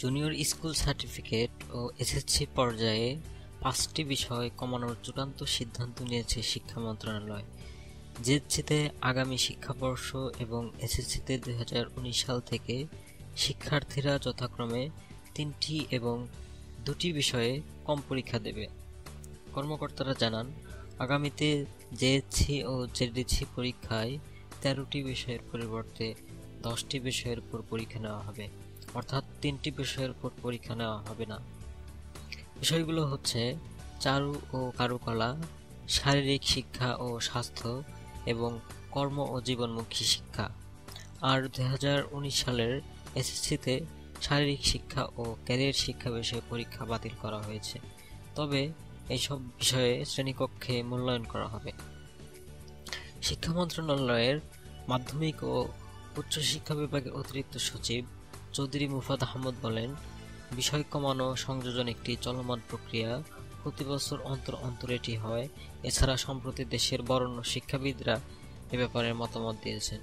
Junior school certificate ও SSC পর্যায়ে ৫টি বিষয় কমানোর চূড়ান্ত সিদ্ধান্ত নিয়েছে শিক্ষা মন্ত্রণালয়। জেএসসিতে আগামী শিক্ষাবর্ষ এবং এসএসসিতে ২০১৯ সাল থেকে শিক্ষার্থীরা যথাক্রমে ৩টি এবং ২টি বিষয়ে কম পরীক্ষা দেবে। কর্মকর্তারা জানান, আগামীতে জেএসসি ও জেডিসি পরীক্ষায় ১৩টি বিষয়ের পরিবর্তে 10টি বিষয়ের উপর পরীক্ষা নেওয়া হবে, অর্থাৎ 3টি বিষয়ের উপর পরীক্ষা নেওয়া হবে না। বিষয়গুলো হচ্ছে চারু ও কারুকলা, শারীরিক শিক্ষা ও স্বাস্থ্য এবং কর্ম ও জীবনমুখী শিক্ষা। আর ২০১৯ সালের এসএসসিতে শারীরিক শিক্ষা ও ক্যারিয়ার শিক্ষা বিষয়ে পরীক্ষা বাতিল করা হয়েছে, তবে এইসব বিষয়ে শ্রেণীকক্ষে মূল্যায়ন করা হবে। শিক্ষা মন্ত্রণালয়ের মাধ্যমিক ও উচ্চশিক্ষা বিভাগের অতিরিক্ত সচিব চৌধুরী মুফাদ আহমদ বলেন, বিষয় কমানো সংযোজন একটি চলমান প্রক্রিয়া, প্রতি বছর অন্তর অন্তর এটি হয়। এছাড়া সম্প্রতি দেশের বরেণ্য শিক্ষাবিদরা এ ব্যাপারে মতামত দিয়েছেন।